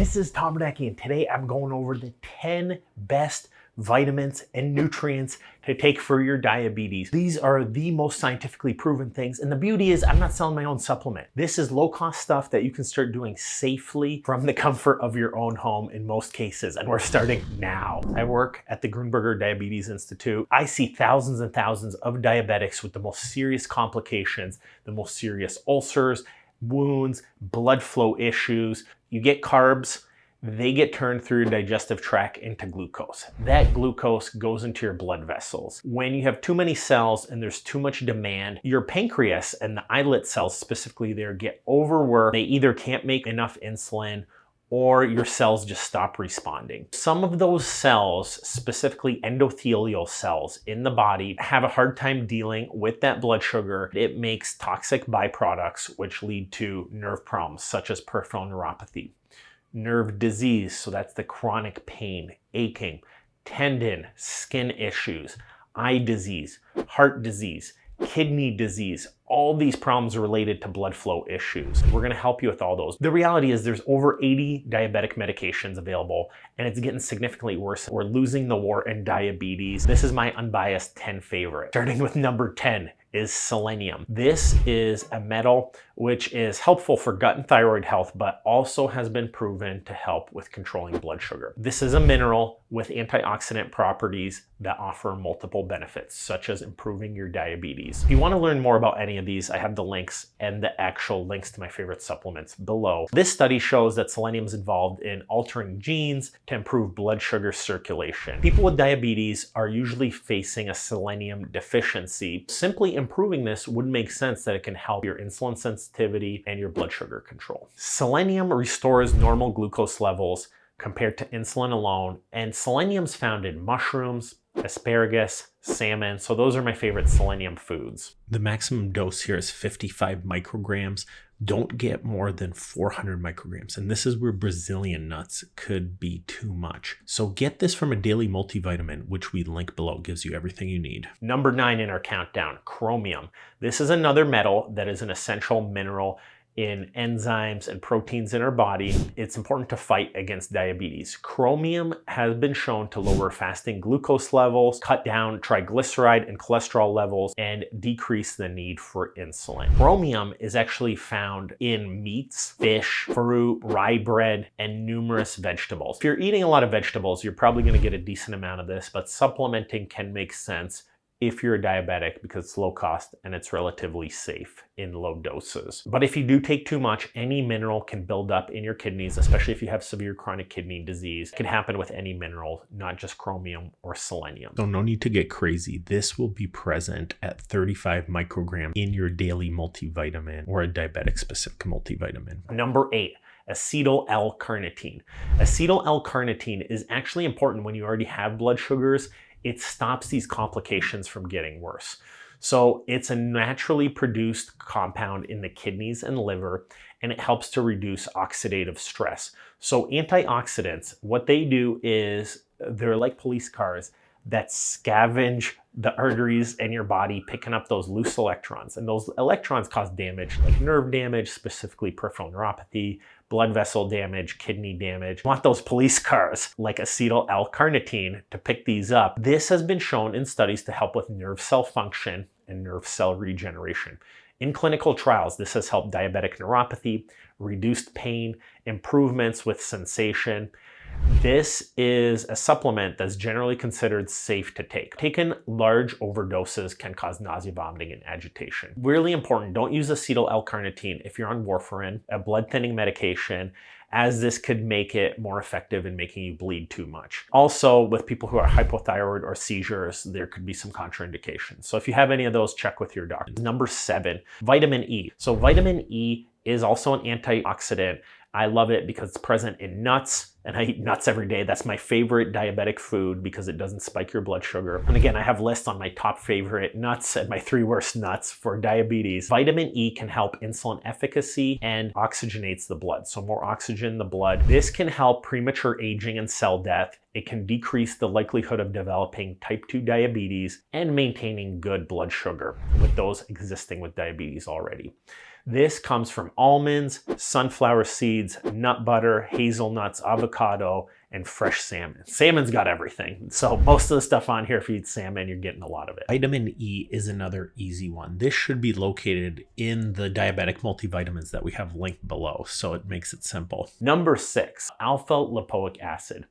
This is Tom Racky, and today I'm going over the 10 best vitamins and nutrients to take for your diabetes. These are the most scientifically proven things, and the beauty is I'm not selling my own supplement. This is low-cost stuff that you can start doing safely from the comfort of your own home in most cases, and we're starting now. I work at the Grunberger Diabetes Institute. I see thousands and thousands of diabetics with the most serious complications, the most serious ulcers, wounds, blood flow issues. You get carbs, they get turned through your digestive tract into glucose. That glucose goes into your blood vessels. When you have too many cells and there's too much demand, your pancreas and the islet cells specifically there get overworked. They either can't make enough insulin or your cells just stop responding. Some of those cells, specifically endothelial cells in the body, have a hard time dealing with that blood sugar. It makes toxic byproducts which lead to nerve problems such as peripheral neuropathy, nerve disease, so that's the chronic pain, aching, tendon, skin issues, eye disease, heart disease, kidney disease. All these problems are related to blood flow issues. We're gonna help you with all those. The reality is there's over 80 diabetic medications available, and it's getting significantly worse. We're losing the war in diabetes. This is my unbiased 10 favorite. Starting with number 10 is selenium. This is a metal which is helpful for gut and thyroid health, but also has been proven to help with controlling blood sugar. This is a mineral with antioxidant properties that offer multiple benefits, such as improving your diabetes. If you want to learn more about any of these, I have the links and the actual links to my favorite supplements below. This study shows that selenium is involved in altering genes to improve blood sugar circulation. People with diabetes are usually facing a selenium deficiency. Simply improving this would make sense that it can help your insulin sensitivity and your blood sugar control. Selenium restores normal glucose levels compared to insulin alone, and selenium's found in mushrooms, asparagus, salmon, so those are my favorite selenium foods. The maximum dose here is 55 micrograms. Don't get more than 400 micrograms, and this is where Brazilian nuts could be too much. So get this from a daily multivitamin, which we link below. It gives you everything you need. Number 9 in our countdown, chromium. This is another metal that is an essential mineral in enzymes and proteins in our body. It's important to fight against diabetes. Chromium has been shown to lower fasting glucose levels, cut down triglyceride and cholesterol levels, and decrease the need for insulin. Chromium is actually found in meats, fish, fruit, rye bread, and numerous vegetables. If you're eating a lot of vegetables, you're probably going to get a decent amount of this, but supplementing can make sense if you're a diabetic because it's low cost and it's relatively safe in low doses. But if you do take too much, any mineral can build up in your kidneys, especially if you have severe chronic kidney disease. It can happen with any mineral, not just chromium or selenium. So no need to get crazy. This will be present at 35 micrograms in your daily multivitamin or a diabetic specific multivitamin. Number 8. Acetyl-L-Carnitine. Acetyl-L-Carnitine is actually important when you already have blood sugars. It stops these complications from getting worse. So it's a naturally produced compound in the kidneys and liver, and it helps to reduce oxidative stress. So antioxidants, what they do is they're like police cars that scavenge the arteries in your body, picking up those loose electrons. And those electrons cause damage, like nerve damage, specifically peripheral neuropathy, blood vessel damage, kidney damage. You want those police cars like acetyl-L-carnitine to pick these up. This has been shown in studies to help with nerve cell function and nerve cell regeneration. In clinical trials, this has helped diabetic neuropathy, reduced pain, improvements with sensation. This is a supplement that's generally considered safe to take. Taken large overdoses can cause nausea, vomiting, and agitation. Really important, don't use acetyl-L-carnitine if you're on warfarin, a blood thinning medication, as this could make it more effective in making you bleed too much. Also, with people who are hypothyroid or seizures, there could be some contraindications. So if you have any of those, check with your doctor. Number 7, vitamin E. So vitamin E is also an antioxidant. I love it because it's present in nuts, and I eat nuts every day. That's my favorite diabetic food because it doesn't spike your blood sugar. And again, I have lists on my top favorite nuts and my 3 worst nuts for diabetes. Vitamin E can help insulin efficacy and oxygenates the blood. So more oxygen in the blood. This can help premature aging and cell death. It can decrease the likelihood of developing type 2 diabetes and maintaining good blood sugar with those existing with diabetes already. This comes from almonds, sunflower seeds, nut butter, hazelnuts, avocado, and fresh salmon. Salmon's got everything. So most of the stuff on here, if you eat salmon, you're getting a lot of it. Vitamin E is another easy one. This should be located in the diabetic multivitamins that we have linked below, so it makes it simple. Number 6, alpha lipoic acid.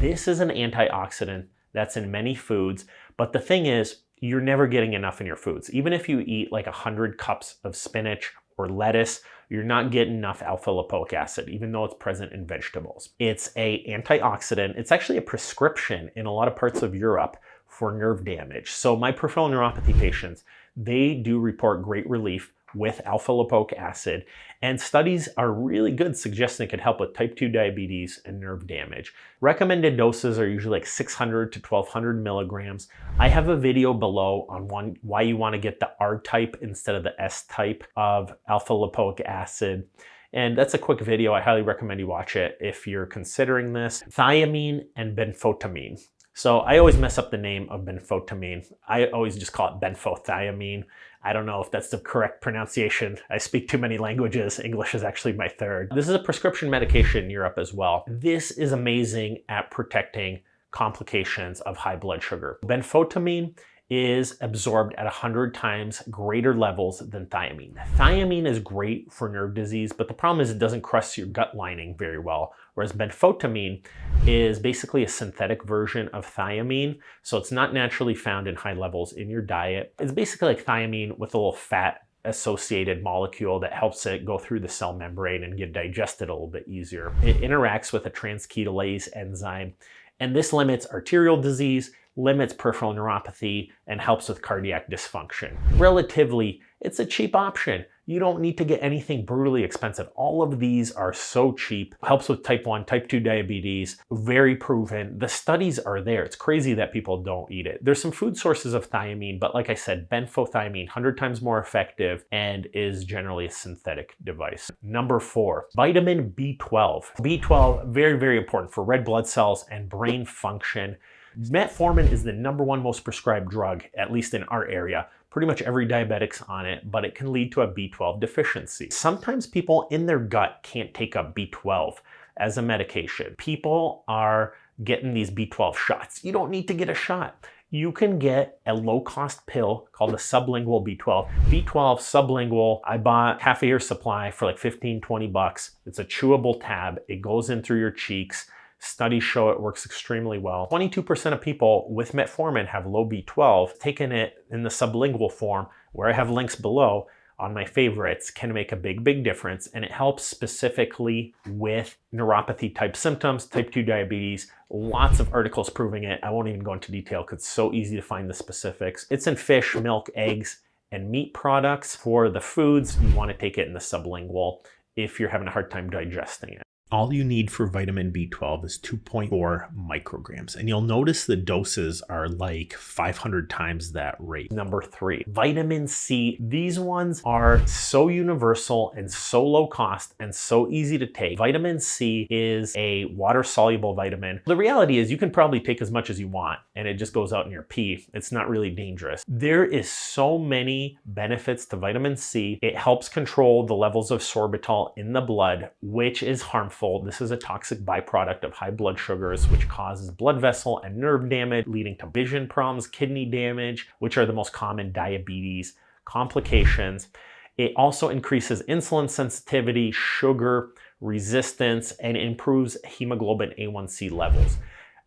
This is an antioxidant that's in many foods, but the thing is, you're never getting enough in your foods. Even if you eat like 100 cups of spinach or lettuce, you're not getting enough alpha lipoic acid, even though it's present in vegetables. It's an antioxidant. It's actually a prescription in a lot of parts of Europe for nerve damage. So my peripheral neuropathy patients, they do report great relief with alpha lipoic acid, and studies are really good suggesting it could help with type 2 diabetes and nerve damage. Recommended doses are usually like 600 to 1200 milligrams. I have a video below on why you want to get the R type instead of the S type of alpha lipoic acid. And that's a quick video. I highly recommend you watch it if you're considering this. Thiamine and benfotiamine. So I always mess up the name of benfotiamine. I always just call it benfotiamine. I don't know if that's the correct pronunciation. I speak too many languages. English is actually my third. This is a prescription medication in Europe as well. This is amazing at protecting complications of high blood sugar. Benfotiamine is absorbed at 100 times greater levels than thiamine. Thiamine is great for nerve disease, but the problem is it doesn't cross your gut lining very well, whereas benfotiamine is basically a synthetic version of thiamine, so it's not naturally found in high levels in your diet. It's basically like thiamine with a little fat associated molecule that helps it go through the cell membrane and get digested a little bit easier. It interacts with a transketolase enzyme, and this limits arterial disease, limits peripheral neuropathy, and helps with cardiac dysfunction. Relatively, it's a cheap option. You don't need to get anything brutally expensive. All of these are so cheap. Helps with type 1, type 2 diabetes, very proven. The studies are there. It's crazy that people don't eat it. There's some food sources of thiamine, but like I said, benfotiamine, 100 times more effective and is generally a synthetic device. Number 4, vitamin B12. B12, very, very important for red blood cells and brain function. Metformin is the #1 most prescribed drug, at least in our area. Pretty much every diabetic's on it, but it can lead to a B12 deficiency. Sometimes people in their gut can't take up B12 as a medication. People are getting these B12 shots. You don't need to get a shot. You can get a low-cost pill called a sublingual B12. B12 sublingual, I bought half a year's supply for like 15, 20 bucks. It's a chewable tab. It goes in through your cheeks. Studies show it works extremely well. 22% of people with metformin have low B12. Taking it in the sublingual form, where I have links below on my favorites, can make a big, big difference. And it helps specifically with neuropathy type symptoms, type 2 diabetes. Lots of articles proving it. I won't even go into detail because it's so easy to find the specifics. It's in fish, milk, eggs, and meat products. For the foods, you want to take it in the sublingual if you're having a hard time digesting it. All you need for vitamin B12 is 2.4 micrograms, and you'll notice the doses are like 500 times that rate. Number 3, vitamin C. These ones are so universal and so low cost and so easy to take. Vitamin C is a water-soluble vitamin. The reality is you can probably take as much as you want and it just goes out in your pee. It's not really dangerous. There is so many benefits to vitamin C. It helps control the levels of sorbitol in the blood, which is harmful. This is a toxic byproduct of high blood sugars, which causes blood vessel and nerve damage, leading to vision problems, kidney damage, which are the most common diabetes complications. It also increases insulin sensitivity, sugar resistance, and improves hemoglobin A1C levels.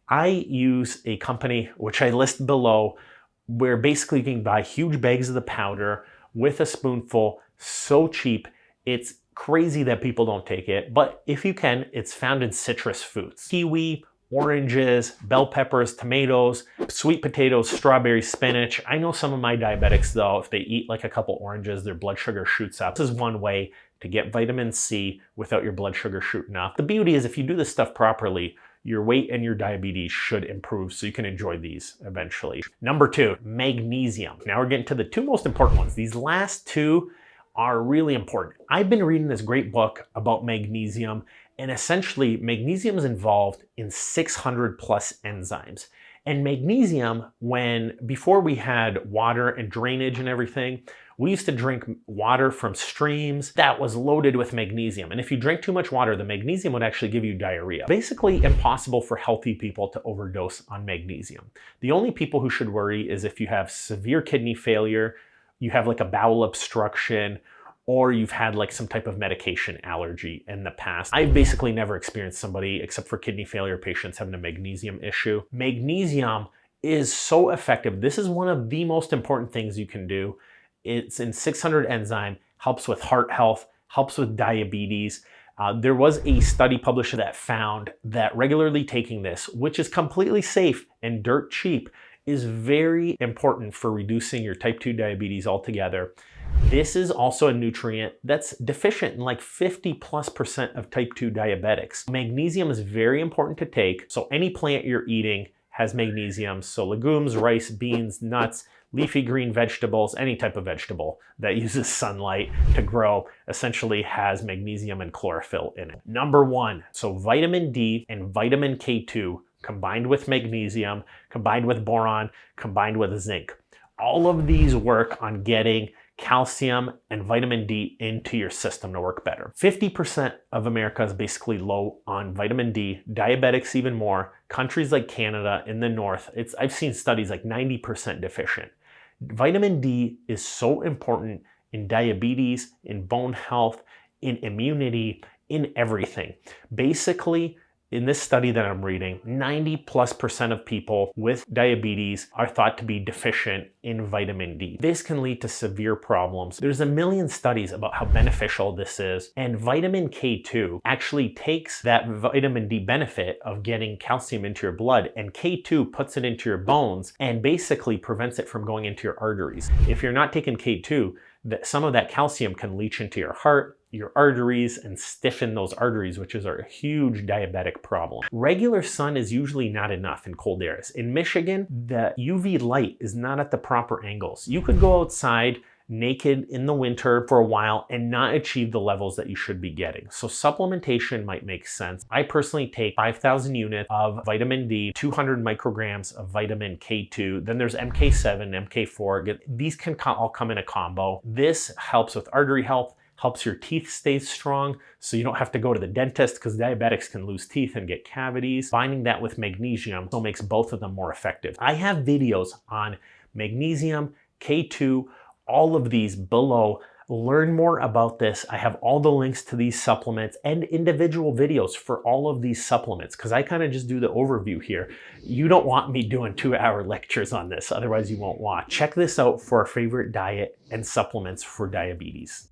I use a company, which I list below, where basically you can buy huge bags of the powder with a spoonful, so cheap. It's crazy that people don't take it, but if you can, it's found in citrus fruits. Kiwi, oranges, bell peppers, tomatoes, sweet potatoes, strawberries, spinach. I know some of my diabetics though, if they eat like a couple oranges, their blood sugar shoots up. This is one way to get vitamin C without your blood sugar shooting up. The beauty is if you do this stuff properly, your weight and your diabetes should improve, so you can enjoy these eventually. Number 2, magnesium. Now we're getting to the 2 most important ones. These last 2 are really important. I've been reading this great book about magnesium, and essentially magnesium is involved in 600 plus enzymes. And magnesium, before we had water and drainage and everything, We used to drink water from streams that was loaded with magnesium. And if you drink too much water, the magnesium would actually give you diarrhea. Basically impossible for healthy people to overdose on magnesium. The only people who should worry is if you have severe kidney failure, you have like a bowel obstruction, or you've had like some type of medication allergy in the past. I've basically never experienced somebody, except for kidney failure patients, having a magnesium issue. Magnesium is so effective. This is one of the most important things you can do. It's in 600 enzyme, helps with heart health, helps with diabetes. There was a study published that found that regularly taking this, which is completely safe and dirt cheap, is very important for reducing your type 2 diabetes altogether. This is also a nutrient that's deficient in like 50+% of type 2 diabetics. Magnesium is very important to take. So any plant you're eating has magnesium. So legumes, rice, beans, nuts, leafy green vegetables, any type of vegetable that uses sunlight to grow essentially has magnesium and chlorophyll in it. Number one, so vitamin D and vitamin K2 combined with magnesium, combined with boron, combined with zinc. All of these work on getting calcium and vitamin D into your system to work better. 50% of America is basically low on vitamin D, diabetics even more. Countries like Canada in the north, I've seen studies like 90% deficient. Vitamin D is so important in diabetes, in bone health, in immunity, in everything. Basically, in this study that I'm reading, 90+% of people with diabetes are thought to be deficient in vitamin D. This can lead to severe problems. There's a million studies about how beneficial this is, and vitamin K2 actually takes that vitamin D benefit of getting calcium into your blood, and K2 puts it into your bones and basically prevents it from going into your arteries. If you're not taking K2, some of that calcium can leach into your heart, your arteries, and stiffen those arteries, which is a huge diabetic problem. Regular sun is usually not enough in cold areas. In Michigan, the UV light is not at the proper angles. You could go outside naked in the winter for a while and not achieve the levels that you should be getting. So supplementation might make sense. I personally take 5,000 units of vitamin D, 200 micrograms of vitamin K2, then there's MK7, MK4. These can all come in a combo. This helps with artery health, helps your teeth stay strong, so you don't have to go to the dentist, because diabetics can lose teeth and get cavities. Finding that with magnesium so makes both of them more effective. I have videos on magnesium, K2, all of these below. Learn more about this. I have all the links to these supplements and individual videos for all of these supplements, because I kind of just do the overview here. You don't want me doing 2-hour lectures on this, otherwise you won't watch. Check this out for our favorite diet and supplements for diabetes.